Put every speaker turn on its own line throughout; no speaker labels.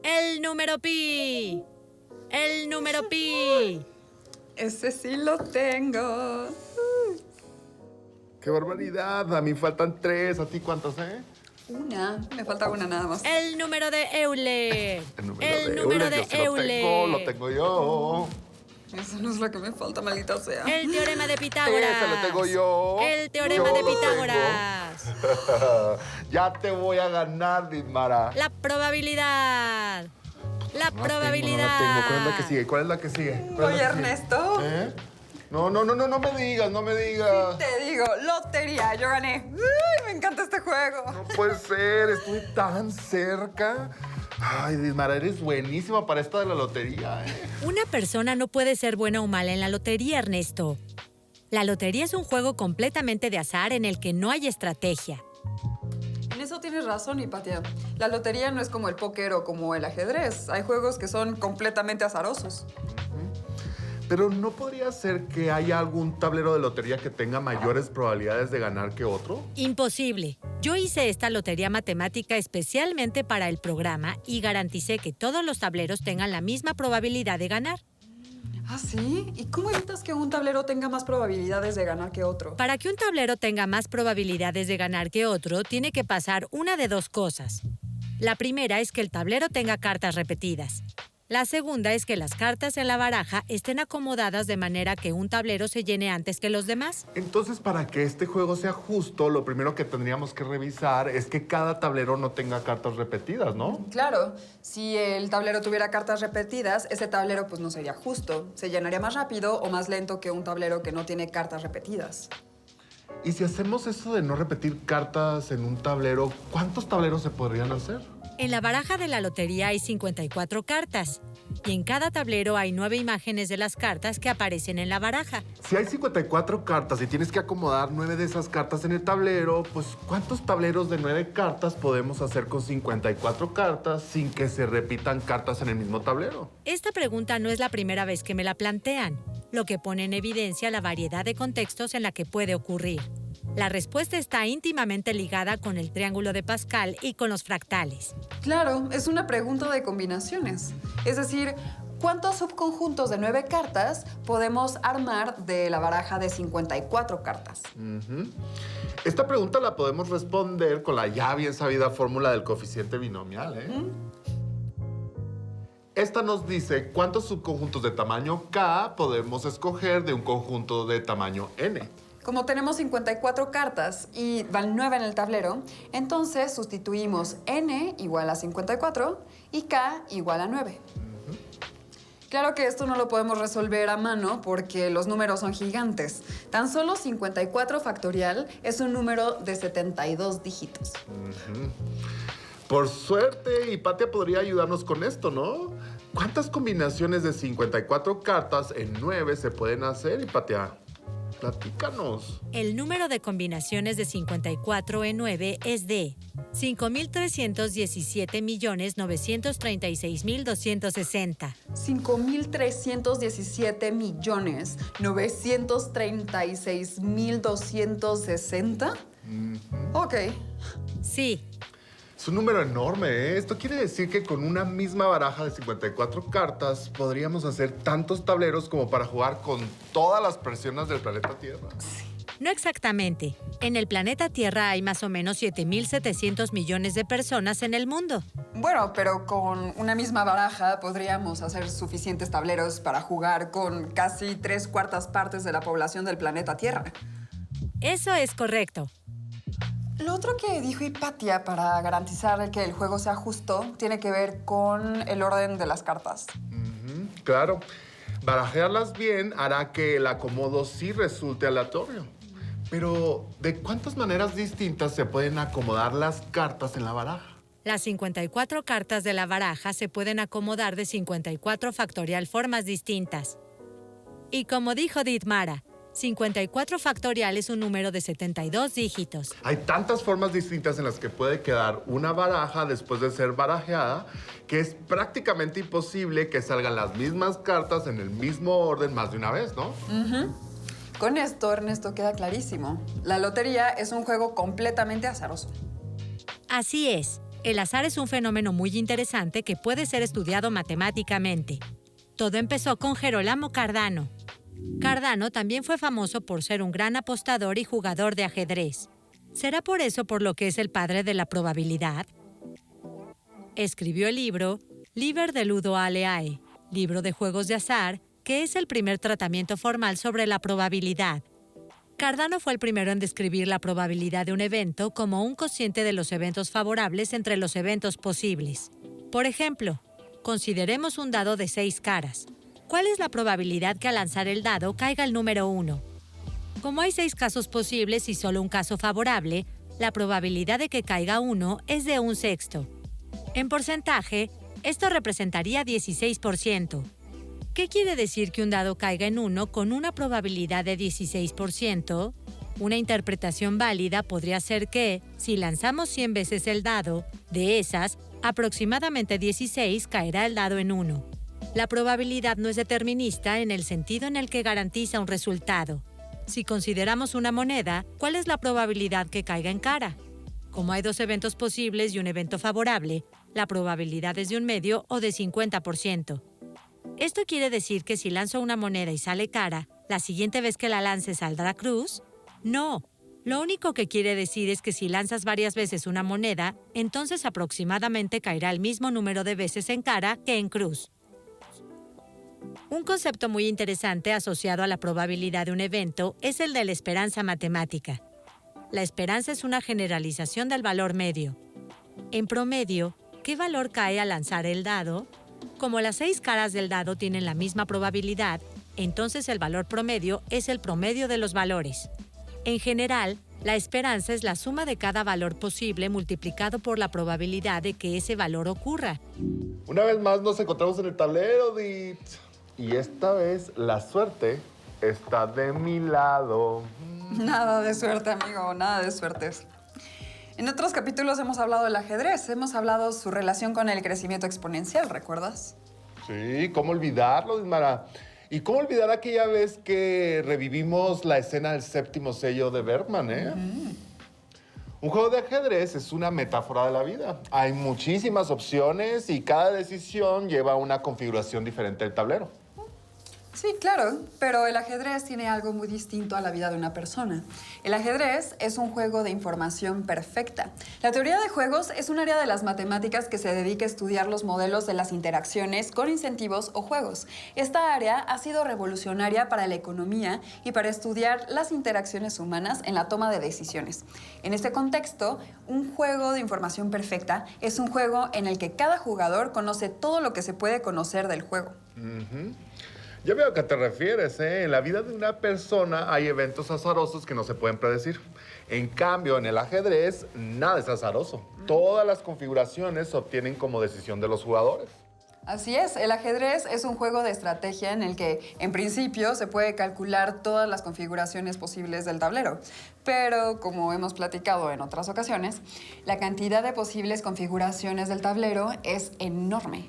El número pi. El número pi.
Ese sí lo tengo.
¡Qué barbaridad! A mí faltan 3. ¿A ti cuántas,
Una. Me falta una nada más.
El número de Euler.
El número de Euler. Lo tengo yo.
Eso no es lo que me falta, maldita sea.
El teorema de Pitágoras.
Ese lo tengo yo.
El teorema
Yo
de
lo
Pitágoras.
Ya te voy a ganar, Didmara.
La probabilidad. La
No
probabilidad.
la tengo. ¿Cuál es la que sigue? ¿Cuál es la que sigue? ¿Cuál
Oye,
es la que sigue?
Ernesto.
No me digas, no me digas.
Te digo, lotería, yo gané. ¡Ay, me encanta este juego!
No puede ser, estoy tan cerca. Ay, Didmara, eres buenísima para esto de la lotería,
Una persona no puede ser buena o mala en la lotería, Ernesto. La lotería es un juego completamente de azar en el que no hay estrategia.
En eso tienes razón, Hipatia. La lotería no es como el póker o como el ajedrez. Hay juegos que son completamente azarosos.
Pero ¿no podría ser que haya algún tablero de lotería que tenga mayores probabilidades de ganar que otro?
Imposible. Yo hice esta lotería matemática especialmente para el programa y garanticé que todos los tableros tengan la misma probabilidad de ganar.
¿Ah, sí? ¿Y cómo evitas que un tablero tenga más probabilidades de ganar que otro?
Para que un tablero tenga más probabilidades de ganar que otro, tiene que pasar una de 2 cosas. La primera es que el tablero tenga cartas repetidas. La segunda es que las cartas en la baraja estén acomodadas de manera que un tablero se llene antes que los demás.
Entonces, para que este juego sea justo, lo primero que tendríamos que revisar es que cada tablero no tenga cartas repetidas, ¿no?
Claro, si el tablero tuviera cartas repetidas, ese tablero pues no sería justo. Se llenaría más rápido o más lento que un tablero que no tiene cartas repetidas.
Y si hacemos eso de no repetir cartas en un tablero, ¿cuántos tableros se podrían hacer?
En la baraja de la lotería hay 54 cartas. Y en cada tablero hay 9 imágenes de las cartas que aparecen en la baraja.
Si hay 54 cartas y tienes que acomodar 9 de esas cartas en el tablero, pues ¿cuántos tableros de 9 cartas podemos hacer con 54 cartas sin que se repitan cartas en el mismo tablero?
Esta pregunta no es la primera vez que me la plantean, lo que pone en evidencia la variedad de contextos en la que puede ocurrir. La respuesta está íntimamente ligada con el triángulo de Pascal y con los fractales.
Claro, es una pregunta de combinaciones. Es decir, ¿cuántos subconjuntos de 9 cartas podemos armar de la baraja de 54 cartas?
Esta pregunta la podemos responder con la ya bien sabida fórmula del coeficiente binomial, Esta nos dice cuántos subconjuntos de tamaño K podemos escoger de un conjunto de tamaño N.
Como tenemos 54 cartas y van 9 en el tablero, entonces sustituimos n igual a 54 y k igual a 9. Claro que esto no lo podemos resolver a mano porque los números son gigantes. Tan solo 54 factorial es un número de 72 dígitos.
Por suerte, Hipatia podría ayudarnos con esto, ¿no? ¿Cuántas combinaciones de 54 cartas en 9 se pueden hacer, Hipatia? Platícanos.
El número de combinaciones de 54 en 9 es de 5.317.936.260.
5.317.936.260. Ok.
Sí.
Es un número enorme, Esto quiere decir que con una misma baraja de 54 cartas podríamos hacer tantos tableros como para jugar con todas las personas del planeta Tierra.
No exactamente. En el planeta Tierra hay más o menos 7.700 millones de personas en el mundo.
Bueno, pero con una misma baraja podríamos hacer suficientes tableros para jugar con casi 3/4 partes de la población del planeta Tierra.
Eso es correcto.
Lo otro que dijo Hipatia para garantizar que el juego sea justo tiene que ver con el orden de las cartas.
Claro. Barajearlas bien hará que el acomodo sí resulte aleatorio. Pero, ¿de cuántas maneras distintas se pueden acomodar las cartas en la baraja?
Las 54 cartas de la baraja se pueden acomodar de 54 factorial formas distintas. Y como dijo Didmara, 54 factorial es un número de 72 dígitos.
Hay tantas formas distintas en las que puede quedar una baraja después de ser barajeada que es prácticamente imposible que salgan las mismas cartas en el mismo orden más de una vez, ¿no?
Con esto, Ernesto, queda clarísimo. La lotería es un juego completamente azaroso.
Así es. El azar es un fenómeno muy interesante que puede ser estudiado matemáticamente. Todo empezó con Gerolamo Cardano. Cardano también fue famoso por ser un gran apostador y jugador de ajedrez. ¿Será por eso por lo que es el padre de la probabilidad? Escribió el libro Liber de Ludo Aleae, libro de juegos de azar, que es el primer tratamiento formal sobre la probabilidad. Cardano fue el primero en describir la probabilidad de un evento como un cociente de los eventos favorables entre los eventos posibles. Por ejemplo, consideremos un dado de 6 caras. ¿Cuál es la probabilidad que al lanzar el dado caiga el número 1? Como hay 6 casos posibles y solo un caso favorable, la probabilidad de que caiga 1 es de 1/6. En porcentaje, esto representaría 16%. ¿Qué quiere decir que un dado caiga en 1 con una probabilidad de 16%? Una interpretación válida podría ser que, si lanzamos 100 veces el dado, de esas, aproximadamente 16 caerá el dado en 1. La probabilidad no es determinista en el sentido en el que garantiza un resultado. Si consideramos una moneda, ¿cuál es la probabilidad que caiga en cara? Como hay 2 eventos posibles y un evento favorable, la probabilidad es de 1/2 o de 50%. ¿Esto quiere decir que si lanzo una moneda y sale cara, la siguiente vez que la lance saldrá cruz? No. Lo único que quiere decir es que si lanzas varias veces una moneda, entonces aproximadamente caerá el mismo número de veces en cara que en cruz. Un concepto muy interesante asociado a la probabilidad de un evento es el de la esperanza matemática. La esperanza es una generalización del valor medio. En promedio, ¿qué valor cae al lanzar el dado? Como las 6 caras del dado tienen la misma probabilidad, entonces el valor promedio es el promedio de los valores. En general, la esperanza es la suma de cada valor posible multiplicado por la probabilidad de que ese valor ocurra.
Una vez más nos encontramos en el tablero, Dit. Y esta vez la suerte está de mi lado.
Nada de suerte, amigo, nada de suertes. En otros capítulos hemos hablado del ajedrez, hemos hablado su relación con el crecimiento exponencial, ¿recuerdas?
Sí, ¿cómo olvidarlo, Ismara? ¿Y cómo olvidar aquella vez que revivimos la escena del 7º sello de Bergman, eh? Un juego de ajedrez es una metáfora de la vida. Hay muchísimas opciones y cada decisión lleva a una configuración diferente del tablero.
Sí, claro, pero el ajedrez tiene algo muy distinto a la vida de una persona. El ajedrez es un juego de información perfecta. La teoría de juegos es un área de las matemáticas que se dedica a estudiar los modelos de las interacciones con incentivos o juegos. Esta área ha sido revolucionaria para la economía y para estudiar las interacciones humanas en la toma de decisiones. En este contexto, un juego de información perfecta es un juego en el que cada jugador conoce todo lo que se puede conocer del juego.
Ya veo a qué te refieres, ¿eh? En la vida de una persona hay eventos azarosos que no se pueden predecir. En cambio, en el ajedrez, nada es azaroso. Todas las configuraciones se obtienen como decisión de los jugadores.
Así es, el ajedrez es un juego de estrategia en el que, en principio, se puede calcular todas las configuraciones posibles del tablero. Pero, como hemos platicado en otras ocasiones, la cantidad de posibles configuraciones del tablero es enorme.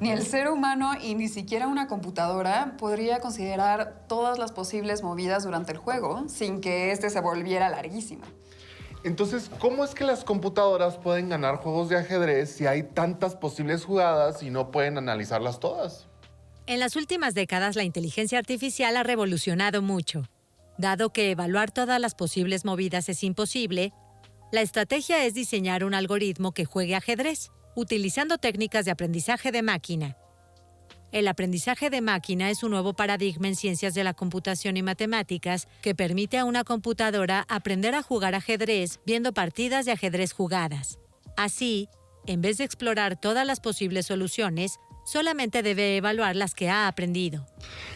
Ni el ser humano y ni siquiera una computadora podría considerar todas las posibles movidas durante el juego sin que este se volviera larguísimo.
Entonces, ¿cómo es que las computadoras pueden ganar juegos de ajedrez si hay tantas posibles jugadas y no pueden analizarlas todas?
En las últimas décadas, la inteligencia artificial ha revolucionado mucho. Dado que evaluar todas las posibles movidas es imposible, la estrategia es diseñar un algoritmo que juegue ajedrez, utilizando técnicas de aprendizaje de máquina. El aprendizaje de máquina es un nuevo paradigma en ciencias de la computación y matemáticas que permite a una computadora aprender a jugar ajedrez viendo partidas de ajedrez jugadas. Así, en vez de explorar todas las posibles soluciones, solamente debe evaluar las que ha aprendido.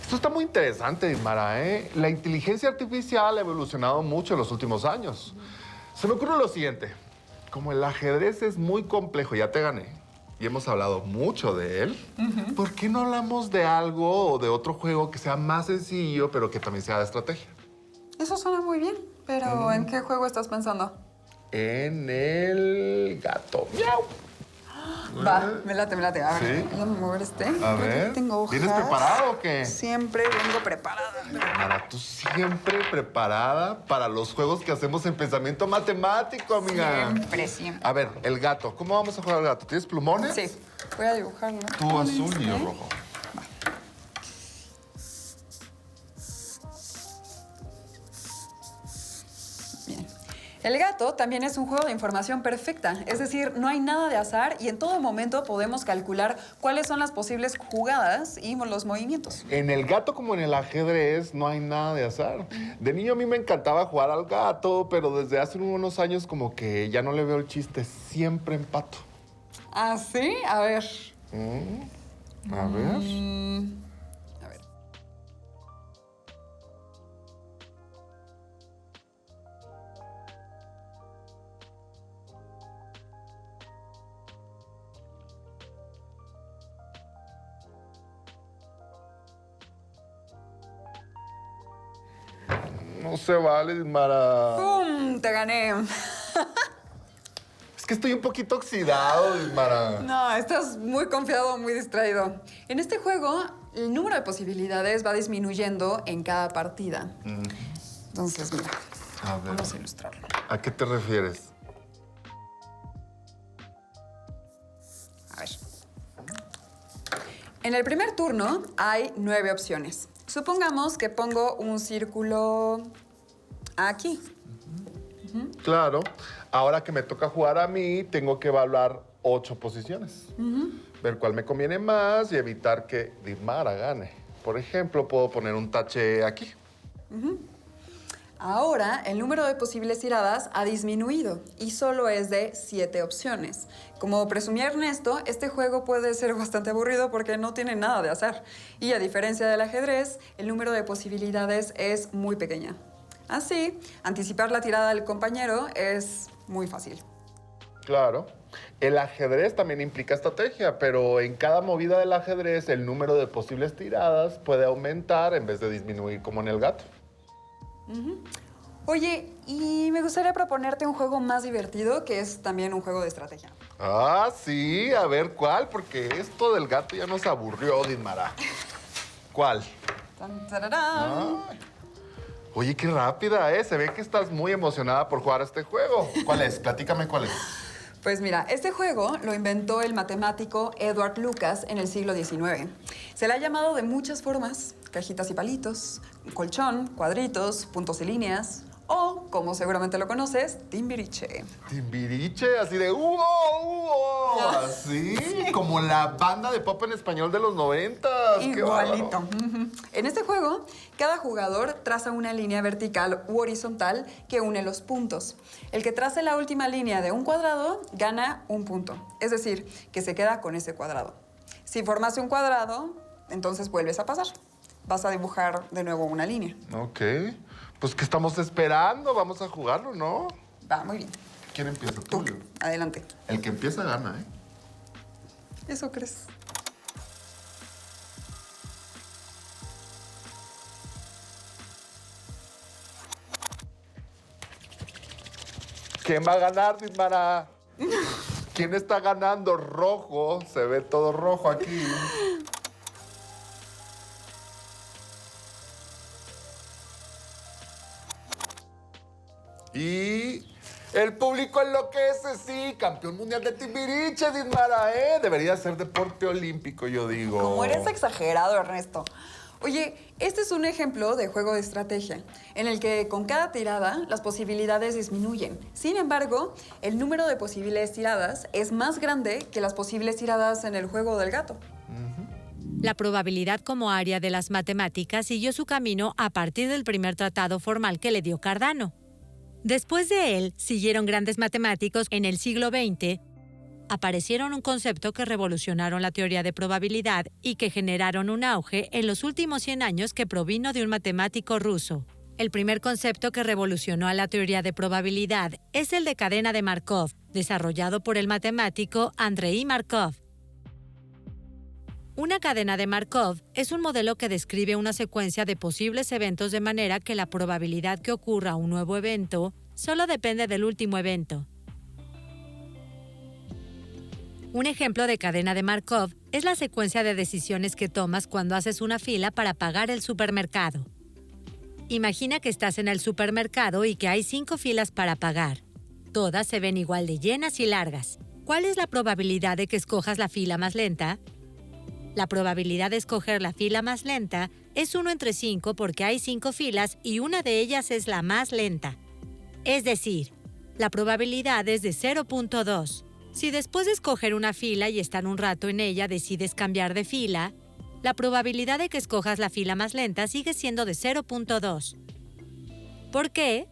Esto está muy interesante, Ismara, ¿eh? La inteligencia artificial ha evolucionado mucho en los últimos años. Se me ocurre lo siguiente. Como el ajedrez es muy complejo, ya te gané, y hemos hablado mucho de él, ¿por qué no hablamos de algo o de otro juego que sea más sencillo, pero que también sea de estrategia?
Eso suena muy bien, pero ¿en qué juego estás pensando?
En el gato. ¡Miau!
Va, me late. A ver,
¿Sí?
voy a mover este.
A
Creo que
ver,
tengo hojas.
¿vienes preparado o qué?
Siempre vengo preparada.
Mara, tú siempre preparada para los juegos que hacemos en pensamiento matemático, amiga.
Siempre.
A ver, el gato. ¿Cómo vamos a jugar al gato? ¿Tienes plumones?
Sí, voy a dibujarlo.
Tú azul y yo
Este.
rojo.
Bien. El gato también es un juego de información perfecta, es decir, no hay nada de azar y en todo momento podemos calcular cuáles son las posibles jugadas y los movimientos.
En el gato como en el ajedrez no hay nada de azar. De niño a mí me encantaba jugar al gato, pero desde hace unos años como que ya no le veo el chiste. Siempre empato.
¿Ah, sí? A ver.
A ver.
A ver.
No se vale, Mara.
¡Pum! Te gané.
Es que estoy un poquito oxidado, Mara.
No, estás muy confiado, muy distraído. En este juego, el número de posibilidades va disminuyendo en cada partida. Entonces, mira,
A ver.
vamos a ilustrarlo.
¿A qué te refieres?
A ver. En el primer turno hay 9 opciones. Supongamos que pongo un círculo aquí.
Claro. Ahora que me toca jugar a mí, tengo que evaluar 8 posiciones. Ver cuál me conviene más y evitar que Dimara gane. Por ejemplo, puedo poner un tache aquí.
Ahora, el número de posibles tiradas ha disminuido y solo es de 7 opciones. Como presumía Ernesto, este juego puede ser bastante aburrido porque no tiene nada de azar. Y a diferencia del ajedrez, el número de posibilidades es muy pequeña. Así, anticipar la tirada del compañero es muy fácil.
Claro. El ajedrez también implica estrategia, pero en cada movida del ajedrez el número de posibles tiradas puede aumentar en vez de disminuir como en el gato.
Oye, y me gustaría proponerte un juego más divertido, que es también un juego de estrategia.
Ah, sí, a ver cuál, porque esto del gato ya nos aburrió, Dimara. ¿Cuál?
Tan, tararán.
Ay. Oye, qué rápida, ¿eh? Se ve que estás muy emocionada por jugar a este juego. ¿Cuál es? Platícame cuál es.
Pues mira, este juego lo inventó el matemático Edward Lucas en el siglo XIX. Se le ha llamado de muchas formas: cajitas y palitos, colchón, cuadritos, puntos y líneas, o, como seguramente lo conoces, timbiriche.
Timbiriche, así de ¡Hugo! Así, como la banda de pop en español de los 90.
Igualito. En este juego, cada jugador traza una línea vertical u horizontal que une los puntos. El que trace la última línea de un cuadrado gana un punto. Es decir, que se queda con ese cuadrado. Si formaste un cuadrado, entonces vuelves a pasar. Vas a dibujar de nuevo una línea.
Ok. Pues, ¿qué estamos esperando? Vamos a jugarlo, ¿no?
Va, muy bien.
¿Quién empieza?
Tú,
Tú.
adelante.
El que empieza gana, ¿eh?
¿Eso crees?
¿Quién va a ganar, Dimara? ¿Quién está ganando? Rojo. Se ve todo rojo aquí. Y el público enloquece, sí. Campeón mundial de Timbiriche, Dimara, ¿eh? Debería ser deporte olímpico, yo digo.
Como eres exagerado, Ernesto. Oye, este es un ejemplo de juego de estrategia, en el que con cada tirada las posibilidades disminuyen. Sin embargo, el número de posibles tiradas es más grande que las posibles tiradas en el juego del gato.
La probabilidad como área de las matemáticas siguió su camino a partir del primer tratado formal que le dio Cardano. Después de él, siguieron grandes matemáticos en el siglo XX. Aparecieron un concepto que revolucionaron la teoría de probabilidad y que generaron un auge en los últimos 100 años que provino de un matemático ruso. El primer concepto que revolucionó a la teoría de probabilidad es el de cadena de Markov, desarrollado por el matemático Andrei Markov. Una cadena de Markov es un modelo que describe una secuencia de posibles eventos de manera que la probabilidad que ocurra un nuevo evento solo depende del último evento. Un ejemplo de cadena de Markov es la secuencia de decisiones que tomas cuando haces una fila para pagar el supermercado. Imagina que estás en el supermercado y que hay 5 filas para pagar. Todas se ven igual de llenas y largas. ¿Cuál es la probabilidad de que escojas la fila más lenta? La probabilidad de escoger la fila más lenta es 1 entre 5 porque hay 5 filas y una de ellas es la más lenta. Es decir, la probabilidad es de 0.2. Si después de escoger una fila y estar un rato en ella decides cambiar de fila, la probabilidad de que escojas la fila más lenta sigue siendo de 0.2. ¿Por qué?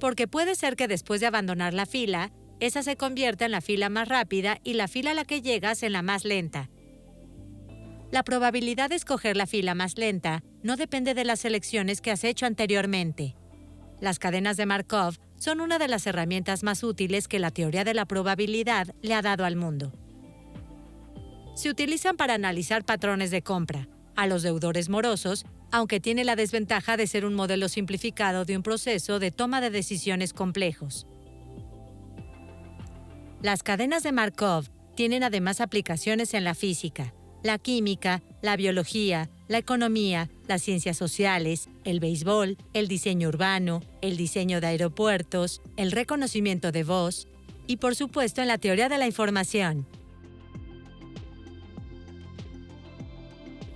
Porque puede ser que después de abandonar la fila, esa se convierta en la fila más rápida y la fila a la que llegas en la más lenta. La probabilidad de escoger la fila más lenta no depende de las selecciones que has hecho anteriormente. Las cadenas de Markov son una de las herramientas más útiles que la teoría de la probabilidad le ha dado al mundo. Se utilizan para analizar patrones de compra, a los deudores morosos, aunque tiene la desventaja de ser un modelo simplificado de un proceso de toma de decisiones complejos. Las cadenas de Markov tienen además aplicaciones en la física, la química, la biología, la economía, las ciencias sociales, el béisbol, el diseño urbano, el diseño de aeropuertos, el reconocimiento de voz y, por supuesto, en la teoría de la información.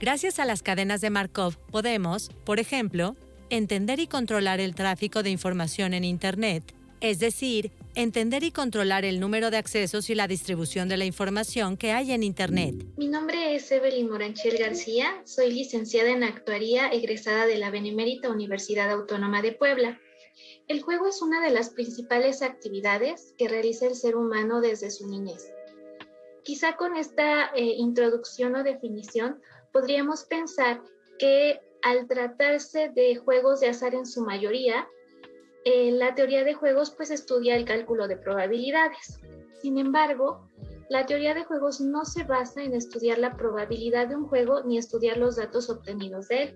Gracias a las cadenas de Markov podemos, por ejemplo, entender y controlar el tráfico de información en Internet, es decir, entender y controlar el número de accesos y la distribución de la información que hay en Internet.
Mi nombre es Evelyn Moranchel García, soy licenciada en Actuaría egresada de la Benemérita Universidad Autónoma de Puebla. El juego es una de las principales actividades que realiza el ser humano desde su niñez. Quizá con esta introducción o definición podríamos pensar que al tratarse de juegos de azar en su mayoría, la teoría de juegos pues estudia el cálculo de probabilidades. Sin embargo, la teoría de juegos no se basa en estudiar la probabilidad de un juego ni estudiar los datos obtenidos de él,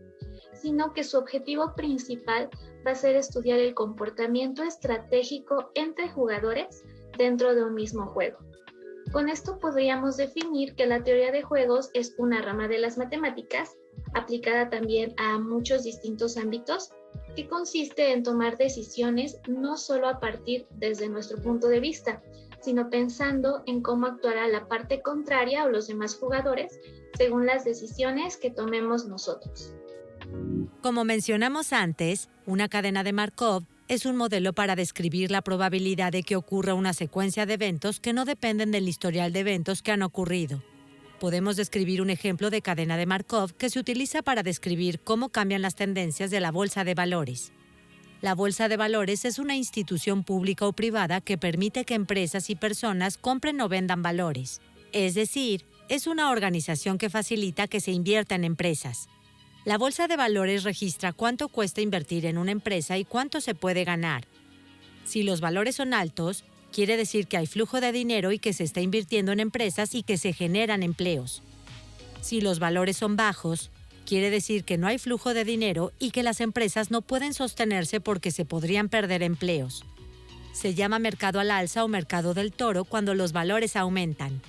sino que su objetivo principal va a ser estudiar el comportamiento estratégico entre jugadores dentro de un mismo juego. Con esto podríamos definir que la teoría de juegos es una rama de las matemáticas, aplicada también a muchos distintos ámbitos, que consiste en tomar decisiones no solo a partir desde nuestro punto de vista, sino pensando en cómo actuará la parte contraria o los demás jugadores según las decisiones que tomemos nosotros.
Como mencionamos antes, una cadena de Markov es un modelo para describir la probabilidad de que ocurra una secuencia de eventos que no dependen del historial de eventos que han ocurrido. Podemos describir un ejemplo de cadena de Markov que se utiliza para describir cómo cambian las tendencias de la bolsa de valores. La bolsa de valores es una institución pública o privada que permite que empresas y personas compren o vendan valores. Es decir, es una organización que facilita que se invierta en empresas. La bolsa de valores registra cuánto cuesta invertir en una empresa y cuánto se puede ganar. Si los valores son altos, quiere decir que hay flujo de dinero y que se está invirtiendo en empresas y que se generan empleos. Si los valores son bajos, quiere decir que no hay flujo de dinero y que las empresas no pueden sostenerse porque se podrían perder empleos. Se llama mercado al alza o mercado del toro cuando los valores aumentan.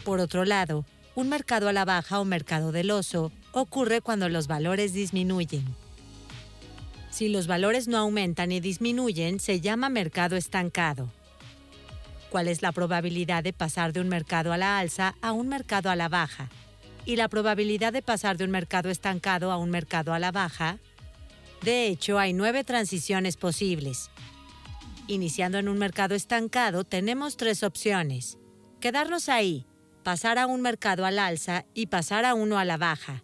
Por otro lado, un mercado a la baja o mercado del oso ocurre cuando los valores disminuyen. Si los valores no aumentan y disminuyen, se llama mercado estancado. ¿Cuál es la probabilidad de pasar de un mercado a la alza a un mercado a la baja? ¿Y la probabilidad de pasar de un mercado estancado a un mercado a la baja? De hecho, hay 9 transiciones posibles. Iniciando en un mercado estancado, tenemos 3 opciones. Quedarnos ahí, pasar a un mercado al alza y pasar a uno a la baja.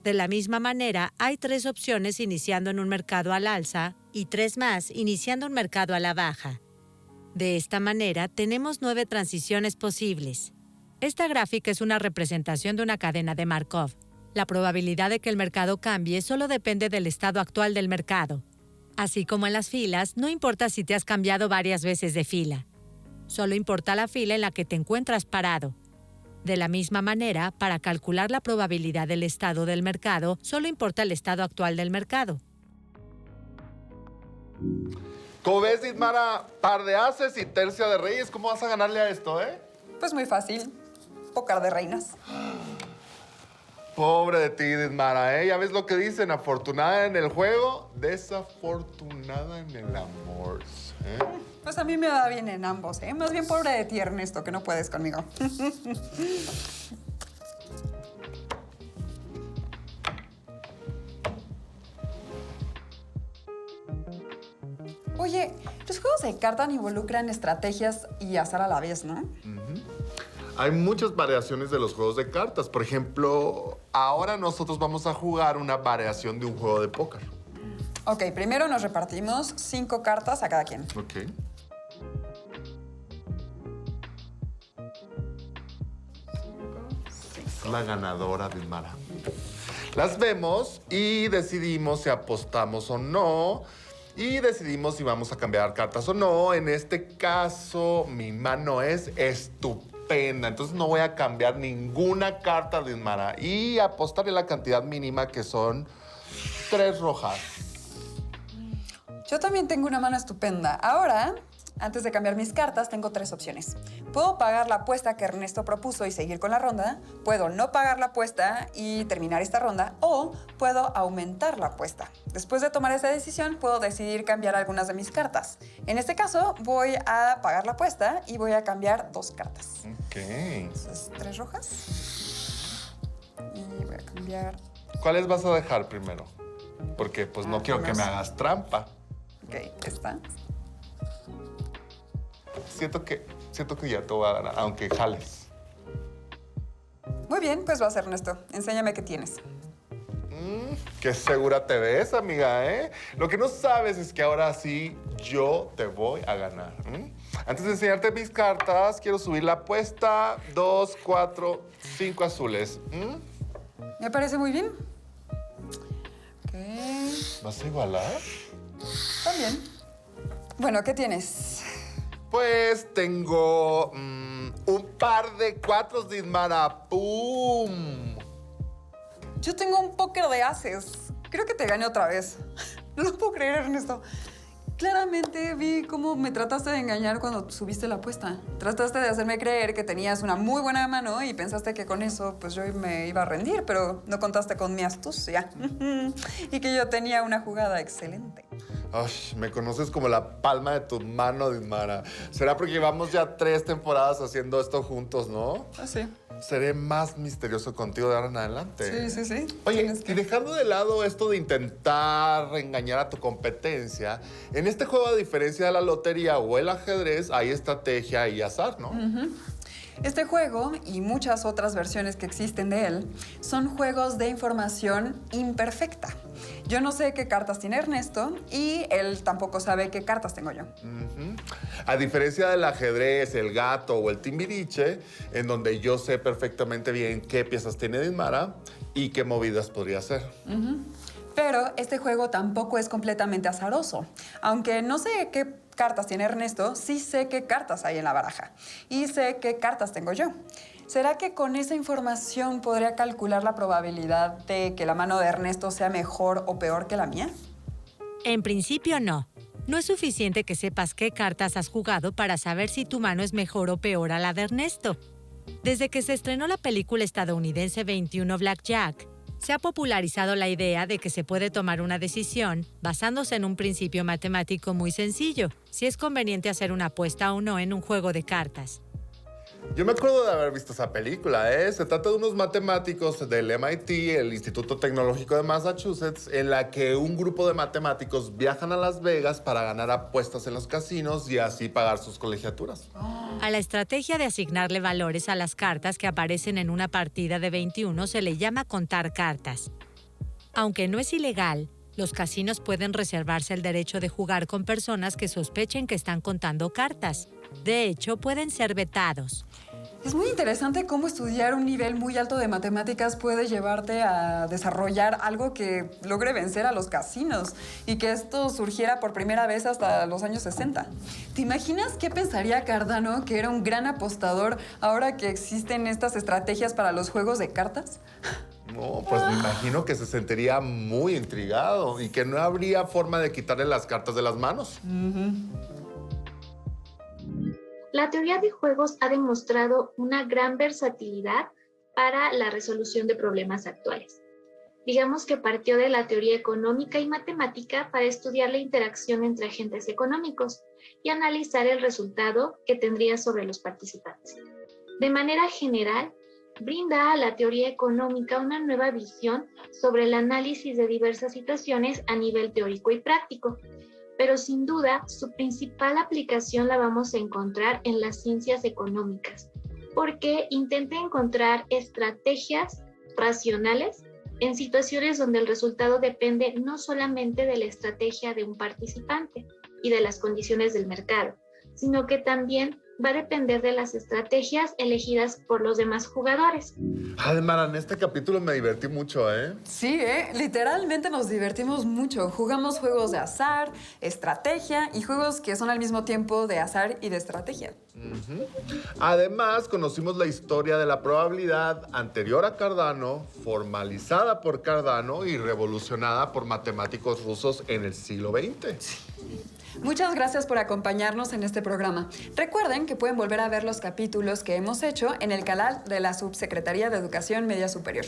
De la misma manera, hay 3 opciones iniciando en un mercado al alza y 3 más iniciando un mercado a la baja. De esta manera, tenemos 9 transiciones posibles. Esta gráfica es una representación de una cadena de Markov. La probabilidad de que el mercado cambie solo depende del estado actual del mercado. Así como en las filas, no importa si te has cambiado varias veces de fila. Solo importa la fila en la que te encuentras parado. De la misma manera, para calcular la probabilidad del estado del mercado, solo importa el estado actual del mercado.
¿Cómo ves, Ismara? Par de ases y tercia de reyes. ¿Cómo vas a ganarle a esto,
Pues muy fácil. Pócar de reinas.
Pobre de ti, Ismara, ¿eh? Ya ves lo que dicen, afortunada en el juego, desafortunada en el amor, ¿eh?
Pues a mí me va bien en ambos, ¿eh? Más bien pobre de ti, Ernesto, que no puedes conmigo. Oye, los juegos de cartas involucran estrategias y azar a la vez, ¿no?
Hay muchas variaciones de los juegos de cartas. Por ejemplo, ahora nosotros vamos a jugar una variación de un juego de póker.
Ok, primero nos repartimos 5 cartas a cada quien.
Ok. La ganadora de Ismara. Las vemos y decidimos si apostamos o no. Y decidimos si vamos a cambiar cartas o no. En este caso, mi mano es estupenda. Entonces no voy a cambiar ninguna carta de Ismara. Y apostaré la cantidad mínima, que son 3 rojas.
Yo también tengo una mano estupenda. Ahora, antes de cambiar mis cartas, tengo 3 opciones. Puedo pagar la apuesta que Ernesto propuso y seguir con la ronda. Puedo no pagar la apuesta y terminar esta ronda. O puedo aumentar la apuesta. Después de tomar esa decisión, puedo decidir cambiar algunas de mis cartas. En este caso, voy a pagar la apuesta y voy a cambiar 2 cartas.
Ok.
Entonces, 3 rojas. Y voy a cambiar...
¿Cuáles vas a dejar primero? Porque pues no quiero que me hagas trampa.
Ok, esta.
Siento que ya te voy a ganar, aunque jales.
Muy bien, pues vas, Ernesto. Enséñame qué tienes.
Qué segura te ves, amiga, ¿eh? Lo que no sabes es que ahora sí yo te voy a ganar. Antes de enseñarte mis cartas, quiero subir la apuesta. 2, 4, 5 azules.
Me parece muy bien. Ok.
¿Vas a igualar?
También. Bueno, ¿qué tienes?
Pues tengo un par de 4 de Ismara. ¡Pum!
Yo tengo un póker de ases. Creo que te gané otra vez. No lo puedo creer, Ernesto. Claramente vi cómo me trataste de engañar cuando subiste la apuesta. Trataste de hacerme creer que tenías una muy buena mano y pensaste que con eso pues yo me iba a rendir, pero no contaste con mi astucia. Y que yo tenía una jugada excelente.
Ay, me conoces como la palma de tu mano, Ismara. Será porque llevamos ya 3 temporadas haciendo esto juntos, ¿no?
Ah, sí.
Seré más misterioso contigo de ahora en adelante.
Sí.
Oye, y dejando de lado esto de intentar engañar a tu competencia, en este juego, a diferencia de la lotería o el ajedrez, hay estrategia y azar, ¿no?
Este juego y muchas otras versiones que existen de él son juegos de información imperfecta. Yo no sé qué cartas tiene Ernesto y él tampoco sabe qué cartas tengo yo.
A diferencia del ajedrez, el gato o el timbiriche, en donde yo sé perfectamente bien qué piezas tiene Ismara y qué movidas podría hacer.
Pero este juego tampoco es completamente azaroso. Aunque no sé qué cartas tiene Ernesto, sí sé qué cartas hay en la baraja. Y sé qué cartas tengo yo. ¿Será que con esa información podría calcular la probabilidad de que la mano de Ernesto sea mejor o peor que la mía?
En principio, no. No es suficiente que sepas qué cartas has jugado para saber si tu mano es mejor o peor a la de Ernesto. Desde que se estrenó la película estadounidense 21 Blackjack, se ha popularizado la idea de que se puede tomar una decisión basándose en un principio matemático muy sencillo, si es conveniente hacer una apuesta o no en un juego de cartas.
Yo me acuerdo de haber visto esa película, ¿eh? Se trata de unos matemáticos del MIT, el Instituto Tecnológico de Massachusetts, en la que un grupo de matemáticos viajan a Las Vegas para ganar apuestas en los casinos y así pagar sus colegiaturas.
A la estrategia de asignarle valores a las cartas que aparecen en una partida de 21 se le llama contar cartas. Aunque no es ilegal, los casinos pueden reservarse el derecho de jugar con personas que sospechen que están contando cartas. De hecho, pueden ser vetados.
Es muy interesante cómo estudiar un nivel muy alto de matemáticas puede llevarte a desarrollar algo que logre vencer a los casinos y que esto surgiera por primera vez hasta los años 60. ¿Te imaginas qué pensaría Cardano, que era un gran apostador, ahora que existen estas estrategias para los juegos de cartas?
No, pues me imagino que se sentiría muy intrigado y que no habría forma de quitarle las cartas de las manos.
La teoría de juegos ha demostrado una gran versatilidad para la resolución de problemas actuales. Digamos que partió de la teoría económica y matemática para estudiar la interacción entre agentes económicos y analizar el resultado que tendría sobre los participantes. De manera general, brinda a la teoría económica una nueva visión sobre el análisis de diversas situaciones a nivel teórico y práctico, pero sin duda su principal aplicación la vamos a encontrar en las ciencias económicas, porque intenta encontrar estrategias racionales en situaciones donde el resultado depende no solamente de la estrategia de un participante y de las condiciones del mercado, sino que también va a depender de las estrategias elegidas por los demás jugadores.
Además, en este capítulo me divertí mucho, ¿eh?
Sí, literalmente nos divertimos mucho. Jugamos juegos de azar, estrategia y juegos que son al mismo tiempo de azar y de estrategia.
Además, conocimos la historia de la probabilidad anterior a Cardano, formalizada por Cardano y revolucionada por matemáticos rusos en el siglo XX.
Muchas gracias por acompañarnos en este programa. Recuerden que pueden volver a ver los capítulos que hemos hecho en el canal de la Subsecretaría de Educación Media Superior.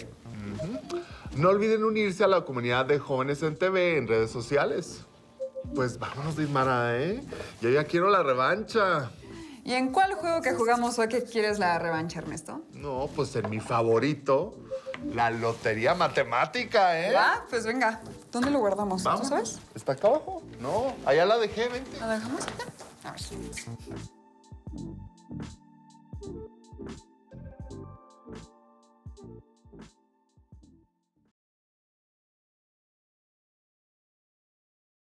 No olviden unirse a la comunidad de Jóvenes en TV en redes sociales. Pues vámonos, Dismara, ¿eh? Yo ya quiero la revancha.
¿Y en cuál juego que jugamos hoy que quieres la revancha, Ernesto?
No, pues en mi favorito, la lotería matemática, ¿eh?
Ah, pues venga. ¿Dónde lo guardamos?
Vamos.
¿Tú sabes?
¿Está acá abajo? No, allá la dejé, vente.
¿La dejamos acá? A ver.